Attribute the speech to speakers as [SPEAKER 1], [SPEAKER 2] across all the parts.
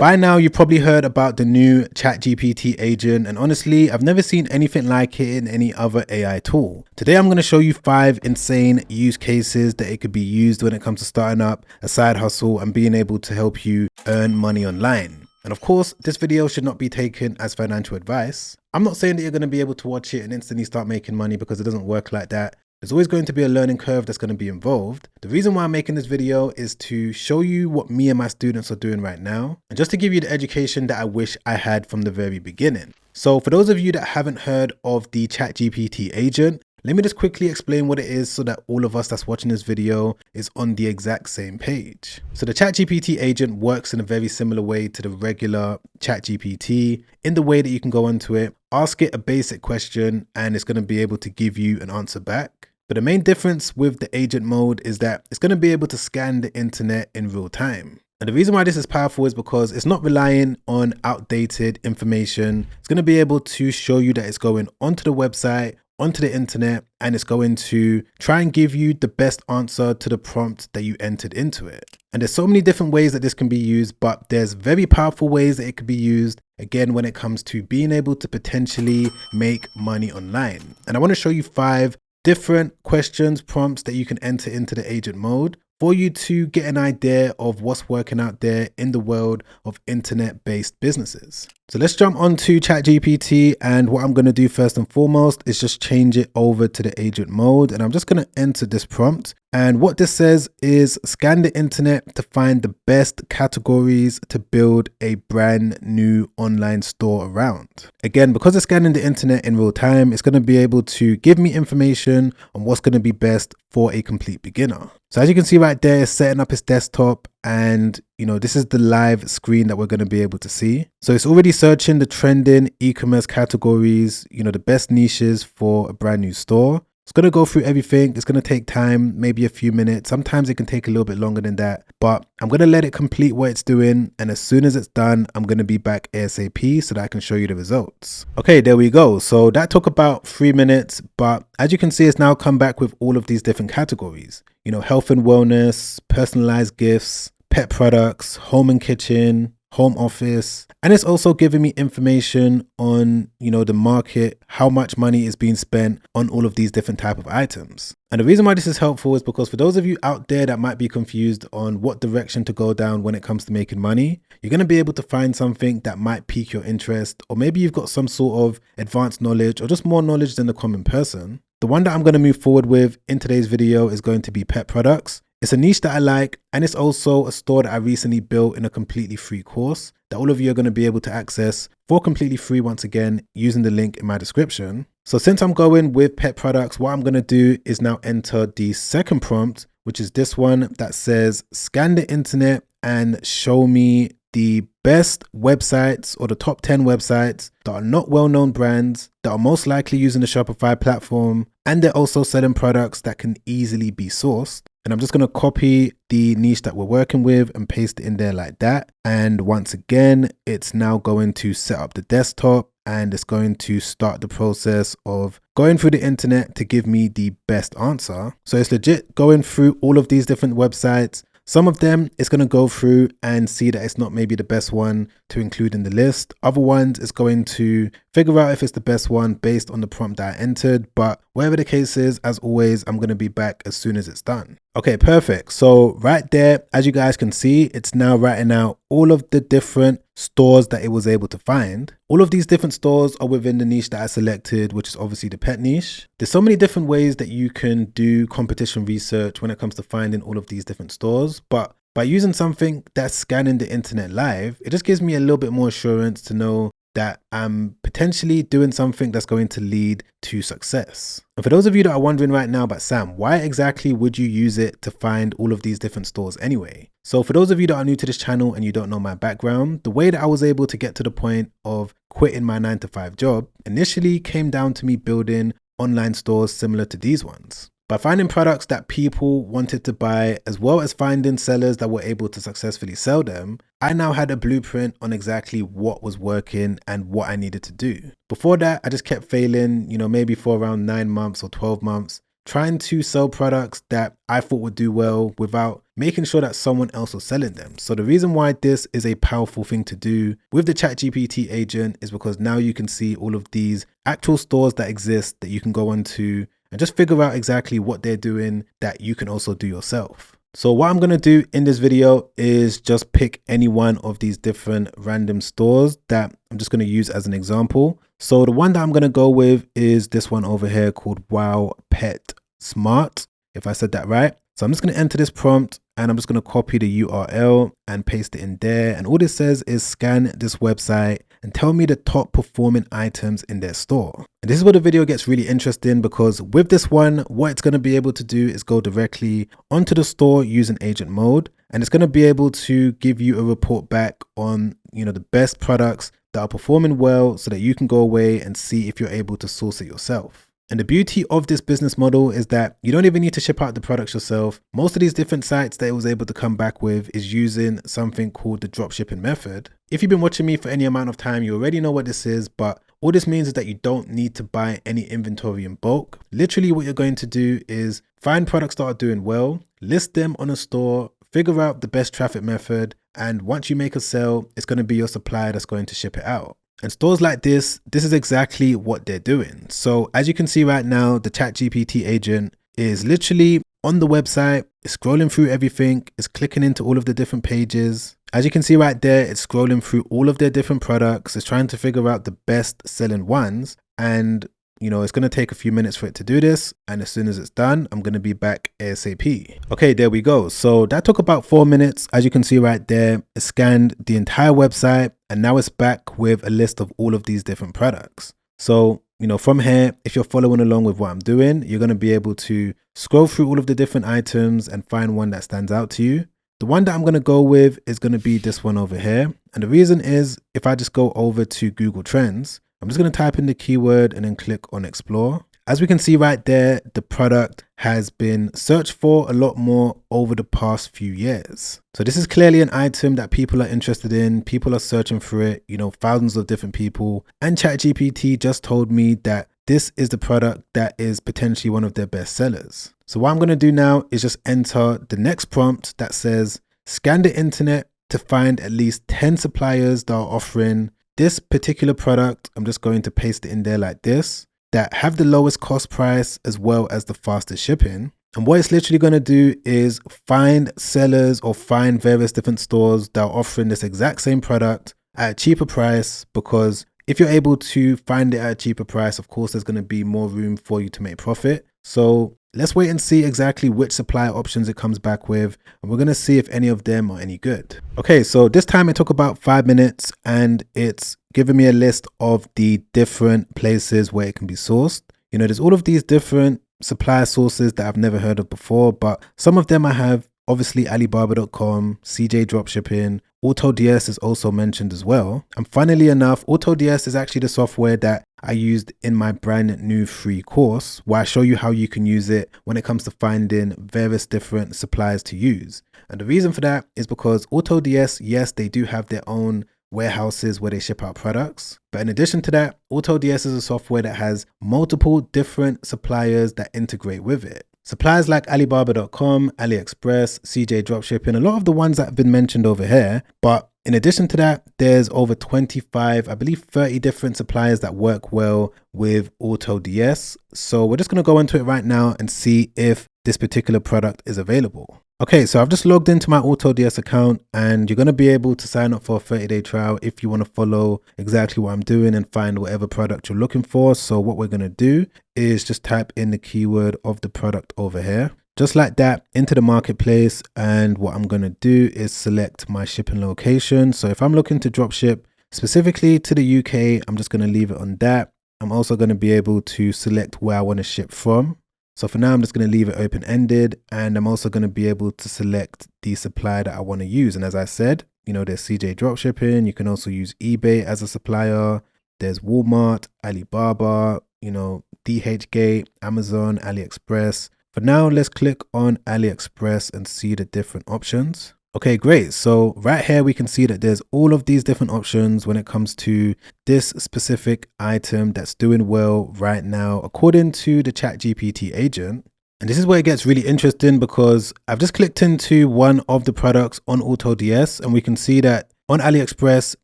[SPEAKER 1] By now, you've probably heard about the new ChatGPT agent, and honestly, I've never seen anything like it in any other AI tool. Today, I'm going to show you 5 insane use cases that it could be used when it comes to starting up a side hustle and being able to help you earn money online. And of course, this video should not be taken as financial advice. I'm not saying that you're going to be able to watch it and instantly start making money, because it doesn't work like that. There's always going to be a learning curve that's going to be involved. The reason why I'm making this video is to show you what me and my students are doing right now, and just to give you the education that I wish I had from the very beginning. So for those of you that haven't heard of the ChatGPT agent, let me just quickly explain what it is so that all of us that's watching this video is on the exact same page. So the ChatGPT agent works in a very similar way to the regular ChatGPT, in the way that you can go onto it, ask it a basic question, and it's going to be able to give you an answer back. But the main difference with the agent mode is that it's going to be able to scan the internet in real time. And the reason why this is powerful is because it's not relying on outdated information. It's going to be able to show you that it's going onto the website, onto the internet, and it's going to try and give you the best answer to the prompt that you entered into it. And there's so many different ways that this can be used, but there's very powerful ways that it could be used, again, when it comes to being able to potentially make money online. And I want to show you 5 different questions, prompts that you can enter into the agent mode for you to get an idea of what's working out there in the world of internet-based businesses. So let's jump onto ChatGPT, and what I'm going to do first and foremost is just change it over to the agent mode, and I'm just going to enter this prompt. And what this says is scan the internet to find the best categories to build a brand new online store around. Again, because it's scanning the internet in real time, it's going to be able to give me information on what's going to be best for a complete beginner. So as you can see right there, it's setting up its desktop, and this is the live screen that we're going to be able to see. So it's already searching the trending e-commerce categories, the best niches for a brand new store. It's going to go through everything. It's going to take time, maybe a few minutes. Sometimes it can take a little bit longer than that, but I'm going to let it complete what it's doing. And as soon as it's done, I'm going to be back ASAP so that I can show you the results. Okay, there we go. So that took about 3 minutes, but as you can see, it's now come back with all of these different categories. Health and wellness, personalized gifts, pet products, home and kitchen, home office, and it's also giving me information on the market, how much money is being spent on all of these different type of items. And the reason why this is helpful is because for those of you out there that might be confused on what direction to go down when it comes to making money, you're going to be able to find something that might pique your interest, or maybe you've got some sort of advanced knowledge or just more knowledge than the common person. The one that I'm going to move forward with in today's video is going to be pet products. It's a niche that I like, and it's also a store that I recently built in a completely free course that all of you are going to be able to access for completely free, once again, using the link in my description. So since I'm going with pet products, what I'm going to do is now enter the second prompt, which is this one that says scan the internet and show me the best websites, or the top 10 websites that are not well-known brands that are most likely using the Shopify platform, and they're also selling products that can easily be sourced. And I'm just going to copy the niche that we're working with and paste it in there like that. And once again, it's now going to set up the desktop, and it's going to start the process of going through the internet to give me the best answer. So it's legit going through all of these different websites. Some of them it's going to go through and see that it's not maybe the best one to include in the list. Other ones it's going to figure out if it's the best one based on the prompt that I entered. But whatever the case is, as always, I'm going to be back as soon as it's done. Okay, perfect. So right there, as you guys can see, it's now writing out all of the different stores that it was able to find. All of these different stores are within the niche that I selected, which is obviously the pet niche. There's so many different ways that you can do competition research when it comes to finding all of these different stores, but by using something that's scanning the internet live, it just gives me a little bit more assurance to know that I'm potentially doing something that's going to lead to success. And for those of you that are wondering right now, but Sam, why exactly would you use it to find all of these different stores anyway? So for those of you that are new to this channel and you don't know my background, the way that I was able to get to the point of quitting my 9-to-5 job initially came down to me building online stores similar to these ones. By finding products that people wanted to buy, as well as finding sellers that were able to successfully sell them, I now had a blueprint on exactly what was working and what I needed to do. Before that, I just kept failing, maybe for around 9 months or 12 months, trying to sell products that I thought would do well without making sure that someone else was selling them. So the reason why this is a powerful thing to do with the ChatGPT agent is because now you can see all of these actual stores that exist that you can go onto and just figure out exactly what they're doing that you can also do yourself. So what I'm going to do in this video is just pick any one of these different random stores that I'm just going to use as an example. So the one that I'm going to go with is this one over here called Wow Pet Smart, if I said that right. So I'm just going to enter this prompt and I'm just going to copy the URL and paste it in there. And all this says is scan this website and tell me the top performing items in their store. And this is where the video gets really interesting, because with this one, what it's going to be able to do is go directly onto the store using agent mode. And it's going to be able to give you a report back on, the best products that are performing well so that you can go away and see if you're able to source it yourself. And the beauty of this business model is that you don't even need to ship out the products yourself. Most of these different sites that it was able to come back with is using something called the dropshipping method. If you've been watching me for any amount of time, you already know what this is, but all this means is that you don't need to buy any inventory in bulk. Literally what you're going to do is find products that are doing well, list them on a store, figure out the best traffic method, and once you make a sale, it's going to be your supplier that's going to ship it out. And stores like this is exactly what they're doing. So as you can see right now, the ChatGPT agent is literally on the website, it's scrolling through everything, it's clicking into all of the different pages. As you can see right there, it's scrolling through all of their different products. It's trying to figure out the best selling ones. And it's going to take a few minutes for it to do this. And as soon as it's done, I'm going to be back ASAP. Okay, there we go. So that took about 4 minutes. As you can see right there, it scanned the entire website. And now it's back with a list of all of these different products. So, from here, if you're following along with what I'm doing, you're going to be able to scroll through all of the different items and find one that stands out to you. The one that I'm going to go with is going to be this one over here. And the reason is, if I just go over to Google Trends, I'm just going to type in the keyword and then click on explore. As we can see right there, the product has been searched for a lot more over the past few years. So this is clearly an item that people are interested in. People are searching for it, thousands of different people. And ChatGPT just told me that this is the product that is potentially one of their best sellers. So what I'm going to do now is just enter the next prompt that says, scan the internet to find at least 10 suppliers that are offering this particular product. I'm just going to paste it in there like this, that have the lowest cost price as well as the fastest shipping. And what it's literally going to do is find sellers or find various different stores that are offering this exact same product at a cheaper price, because if you're able to find it at a cheaper price, of course, there's going to be more room for you to make profit. So let's wait and see exactly which supplier options it comes back with. And we're going to see if any of them are any good. Okay, so this time it took about 5 minutes and it's given me a list of the different places where it can be sourced. There's all of these different supplier sources that I've never heard of before, but some of them I have. Obviously, Alibaba.com, CJ Dropshipping, AutoDS is also mentioned as well. And funnily enough, AutoDS is actually the software that I used in my brand new free course, where I show you how you can use it when it comes to finding various different suppliers to use. And the reason for that is because AutoDS, yes, they do have their own warehouses where they ship out products. But in addition to that, AutoDS is a software that has multiple different suppliers that integrate with it. Suppliers like Alibaba.com, AliExpress, CJ Dropshipping, a lot of the ones that have been mentioned over here. But in addition to that, there's over 25, I believe 30 different suppliers that work well with AutoDS. So we're just going to go into it right now and see if this particular product is available. Okay, so I've just logged into my AutoDS account, and you're going to be able to sign up for a 30-day trial if you want to follow exactly what I'm doing and find whatever product you're looking for. So what we're going to do is just type in the keyword of the product over here, just like that, into the marketplace. And what I'm going to do is select my shipping location. So if I'm looking to drop ship specifically to the UK, I'm just going to leave it on that. I'm also going to be able to select where I want to ship from. So for now, I'm just going to leave it open-ended, and I'm also going to be able to select the supplier that I want to use. And as I said, there's CJ Dropshipping. You can also use eBay as a supplier. There's Walmart, Alibaba, DHgate, Amazon, AliExpress. For now, let's click on AliExpress and see the different options. Okay, great. So right here, we can see that there's all of these different options when it comes to this specific item that's doing well right now, according to the ChatGPT agent. And this is where it gets really interesting, because I've just clicked into one of the products on AutoDS, and we can see that on AliExpress,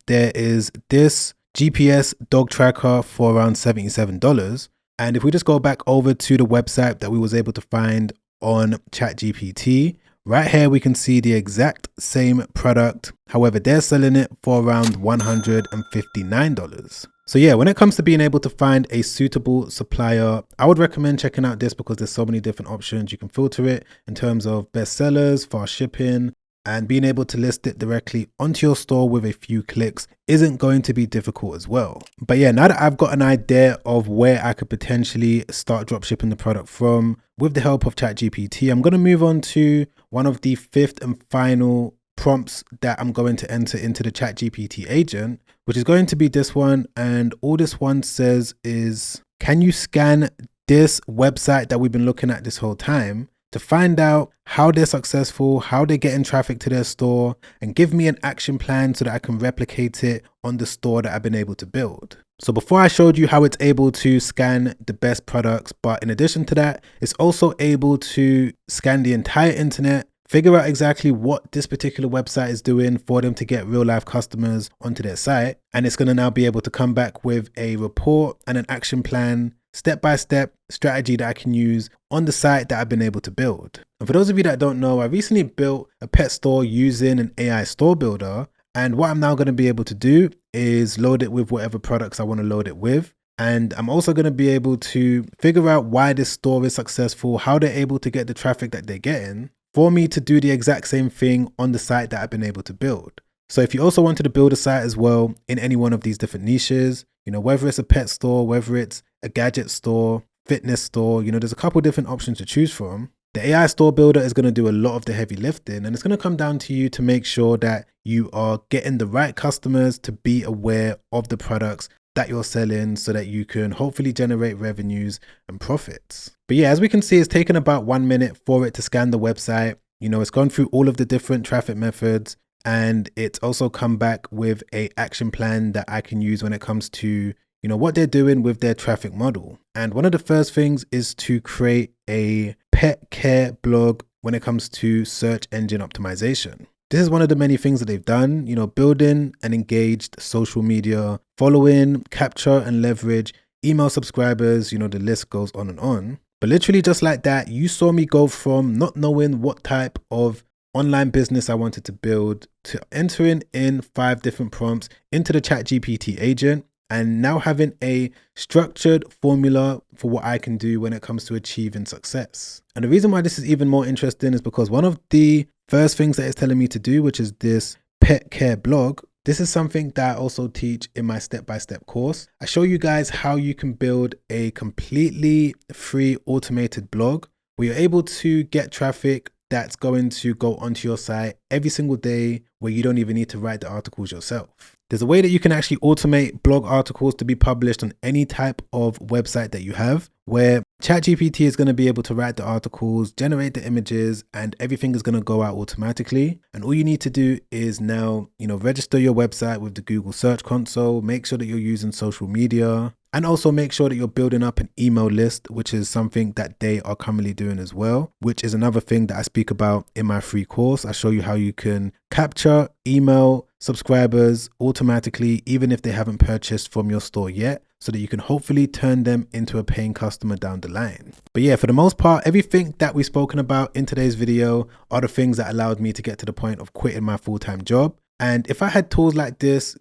[SPEAKER 1] there is this GPS dog tracker for around $77. And if we just go back over to the website that we was able to find on ChatGPT, right here we can see the exact same product. However, they're selling it for around $159. So yeah, when it comes to being able to find a suitable supplier, I would recommend checking out this, because there's so many different options. You can filter it in terms of best sellers, fast shipping, and being able to list it directly onto your store with a few clicks isn't going to be difficult as well. But yeah, now that I've got an idea of where I could potentially start dropshipping the product from with the help of ChatGPT, I'm going to move on to one of the fifth and final prompts that I'm going to enter into the ChatGPT agent, which is going to be this one. And all this one says is, can you scan this website that we've been looking at this whole time to find out how they're successful, how they're getting traffic to their store, and give me an action plan so that I can replicate it on the store that I've been able to build. So before I showed you how it's able to scan the best products, but in addition to that, it's also able to scan the entire internet, figure out exactly what this particular website is doing for them to get real life customers onto their site. And it's going to now be able to come back with a report and an action plan, step-by-step strategy that I can use on the site that I've been able to build. And for those of you that don't know, I recently built a pet store using an AI store builder. And what I'm now going to be able to do is load it with whatever products I want to load it with. And I'm also going to be able to figure out why this store is successful, how they're able to get the traffic that they're getting, for me to do the exact same thing on the site that I've been able to build. So if you also wanted to build a site as well in any one of these different niches, whether it's a pet store, whether it's a gadget store, fitness store, there's a couple different options to choose from. The AI store builder is going to do a lot of the heavy lifting, and it's going to come down to you to make sure that you are getting the right customers to be aware of the products that you're selling, so that you can hopefully generate revenues and profits. But yeah, as we can see, it's taken about 1 minute for it to scan the website. It's gone through all of the different traffic methods, and it's also come back with a action plan that I can use when it comes to what they're doing with their traffic model. And one of the first things is to create a pet care blog when it comes to search engine optimization. This is one of the many things that they've done, building an engaged social media following, capture and leverage email subscribers, the list goes on and on. But literally just like that, you saw me go from not knowing what type of online business I wanted to build to entering in 5 different prompts into the ChatGPT agent, and now having a structured formula for what I can do when it comes to achieving success. And the reason why this is even more interesting is because one of the first things that it's telling me to do, which is this pet care blog, this is something that I also teach in my step-by-step course. I show you guys how you can build a completely free automated blog where you're able to get traffic that's going to go onto your site every single day, where you don't even need to write the articles yourself. There's a way that you can actually automate blog articles to be published on any type of website that you have, where ChatGPT is going to be able to write the articles, generate the images, and everything is going to go out automatically. And all you need to do is now, register your website with the Google Search Console, make sure that you're using social media, and also make sure that you're building up an email list, which is something that they are currently doing as well, which is another thing that I speak about in my free course. I show you how you can capture email subscribers automatically, even if they haven't purchased from your store yet, so that you can hopefully turn them into a paying customer down the line. But yeah, for the most part, everything that we've spoken about in today's video are the things that allowed me to get to the point of quitting my full-time job. And if I had tools like this,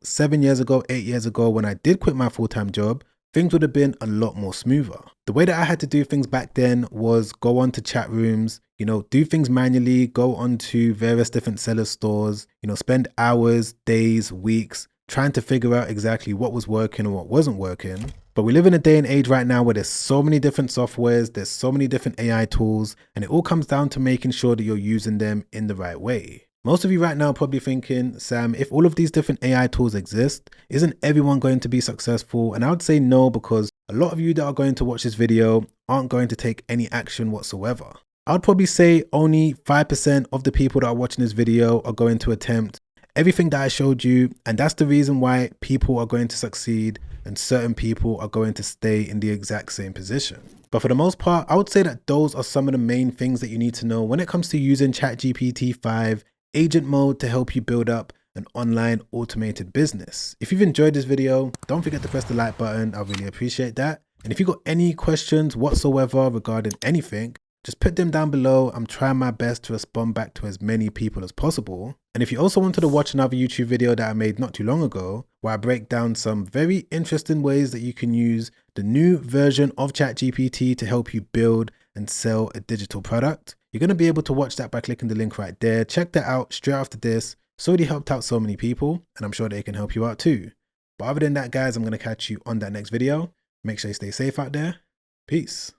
[SPEAKER 1] 7 years ago, 8 years ago, when I did quit my full-time job, things would have been a lot more smoother. The way that I had to do things back then was go on to chat rooms, do things manually, go on to various different seller stores, spend hours, days, weeks, trying to figure out exactly what was working and what wasn't working. But we live in a day and age right now where there's so many different softwares, there's so many different AI tools, and it all comes down to making sure that you're using them in the right way. Most of you right now are probably thinking, Sam, if all of these different AI tools exist, isn't everyone going to be successful? And I would say no, because a lot of you that are going to watch this video aren't going to take any action whatsoever. I would probably say only 5% of the people that are watching this video are going to attempt everything that I showed you. And that's the reason why people are going to succeed and certain people are going to stay in the exact same position. But for the most part, I would say that those are some of the main things that you need to know when it comes to using ChatGPT 5 agent mode to help you build up an online automated business. If you've enjoyed this video, don't forget to press the like button. I really appreciate that. And if you've got any questions whatsoever regarding anything, just put them down below. I'm trying my best to respond back to as many people as possible. And if you also wanted to watch another YouTube video that I made not too long ago, where I break down some very interesting ways that you can use the new version of ChatGPT to help you build and sell a digital product, you're going to be able to watch that by clicking the link right there. Check that out straight after this. It's already helped out so many people, and I'm sure they can help you out too. But other than that, guys, I'm going to catch you on that next video. Make sure you stay safe out there. Peace.